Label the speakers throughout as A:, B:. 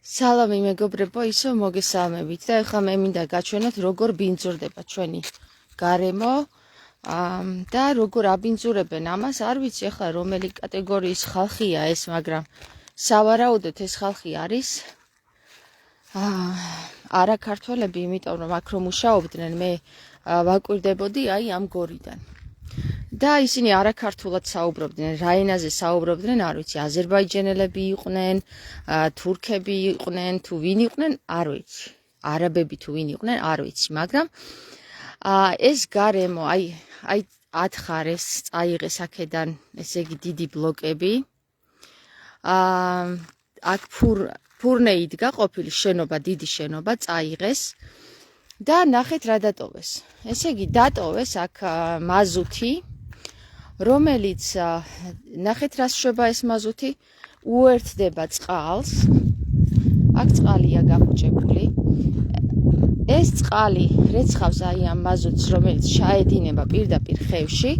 A: სალამი მეგობრებო, ისო მოგესალმებით და ეხლა მე მინდა გაჩვენოთ როგორ ბინძურდება ჩვენი გარემო და როგორ აბინძურებენ ამას. არ ვიცი ეხლა რომელი კატეგორიის ხალხია ეს, მაგრამ სავარაუდოდ ეს ხალხი არის არაქართველები, იმიტომ რომ აქ რომ მუშაობდნენ მე ვაკვირდებოდი აი ამ გორიდან. და ისინი არაქართულად საუბრობდნენ, რა ენაზე საუბრობდნენ, არ ვიცი, აზერბაიჯანელები იყვნენ, თურქები იყვნენ, თუ ვინ იყვნენ, არ ვიცი, არაბები თუ ვინ იყვნენ, არ ვიცი, მაგრამ ეს გარემო, აი ათხარეს, წაიღეს აქედან, ესე იგი დიდი ბლოკები. აქ ფურნე იდგა ყოფილი შენობა, დიდი შენობა, წაიღეს და ნახეთ რა დატოვეს. ესე იგი დატოვეს აქ მაზუთი, რომელიც ნახეთ რა შვება ეს მაზუთი, უერთდება წყალს. აქ წყალია გამუჭებული. ეს წყალი რეცხავს აი ამ მაზუთს, რომელიც ჩაედინება პირდაპირ ხევში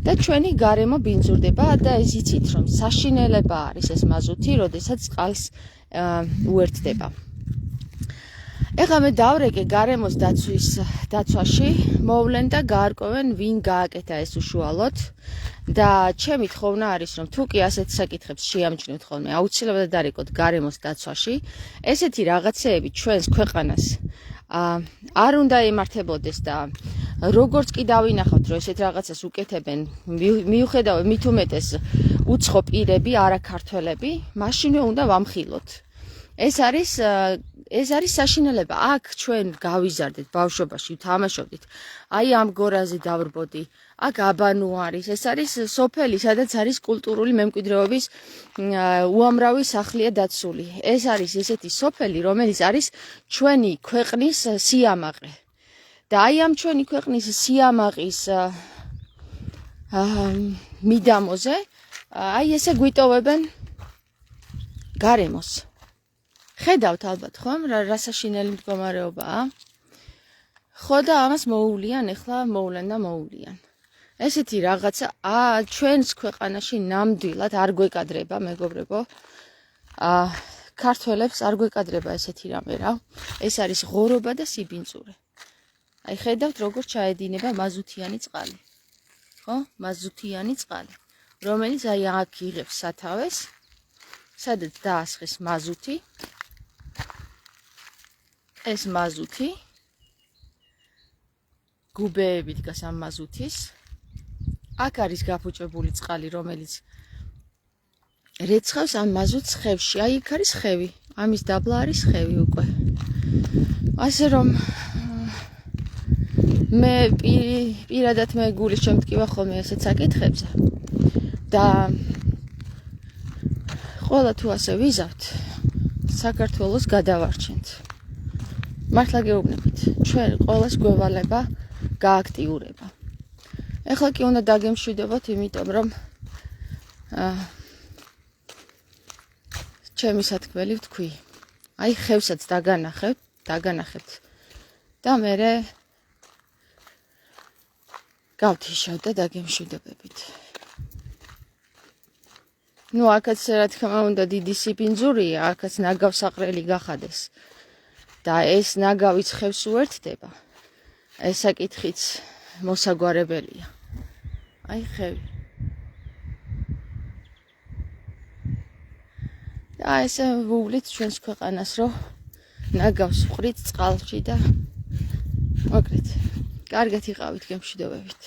A: და ჩვენი გარემო ბინძურდება და ეს იცით რომ საშინელება არის ეს მაზუთი, როდესაც წყალს უერთდება. ეხლა მე დავრეკე გარემოს დაცვაში, მოვლენ და გაარკვევენ ვინ გააკეთა ეს უშუალოდ და ჩემი თხოვნა არის რომ თუ კი ასეთ საკითხებს შეამჩნევთ ხოლმე, აუცილებლად არეკოთ გარემოს დაცვაში. ესეთი რაღაცეები ჩვენს ქვეყანას არ უნდა ემართებოდეს და როგორც კი დავინახავთ რომ ესეთ რაღაცას უკეთებენ, მიუხედავად მით უმეტეს უცხო პირები, არაქართველები, მაშინვე უნდა ვამხილოთ. ეს არის საშინელება. აქ ჩვენ გავიზარდეთ ბავშვობაში, ვთამაშობდით. აი ამ გორაზე დავრბოდი. აქ აბანო არის. ეს არის სოფელი, სადაც არის კულტურული მემკვიდრეობის უამრავი სახლია დაცული. ეს არის ესეთი სოფელი, რომელიც არის ჩვენი ქვეყნის სიამაყე. და აი ამ ჩვენი ქვეყნის სიამაყის მიდამოზე, აი ესე გვიტოვებენ გარემოს. ხედავთ ალბათ ხომ რა საშინელი მდგომარეობაა. ხო და ამას მოუვლიან, ეხლა მოვლენ და მოუვლიან. ესეთი რაღაცა ჩვენს ქვეყანაში ნამდვილად არ გვეკადრება, მეგობრებო. ქართველებს არ გვეკადრება ესეთი რამე რა. ეს არის ღორობა და სიბინძურე. აი ხედავთ როგორ ჩაედინება მაზუთიანი წყალი. ხო? მაზუთიანი წყალი, რომელიც აი აქ იღებს სათავეს, სადაც დაასხეს მაზუთი. ეს მაზუთი გუბეები დგას ამ მაზუთის. აქ არის გაფუჭებული წყალი, რომელიც რეცხავს ამ მაზუთს ხევში. აი იქ არის ხევი. ამის დაბლა არის ხევი უკვე. ასე რომ მე პირადად მე გულის შემტკივა ხოლმე ასეთ საკითხებზე და ყველა თუ ასე ვიზავთ, საქართველოს გადავარჩენთ. მართლა გეუბნებით, ჩვენ ყოველს გვევალება გააქტიურება. ეხლა კი უნდა დაგემშვიდობოთ, იმიტომ რომ ჩემი სათქმელი ვთქვი. აი ხევსაც დაგანახებთ და მერე გავთიშავთ და დაგემშვიდობებით. ნუ აქაც რა თქმა უნდა დიდი სიბინძურია, აქაც ნაგავსაყრელი გახადეს. და ეს ნაგავიც ხევს უერთდება. ეს საკითხიც მოსაგვარებელია. აი ხევი. და ესე ვუვლით ჩვენს ქვეყანას, რომ ნაგავს ვყრით წყალში და მოკლედ. კარგად იყავით, გემშვიდობებით.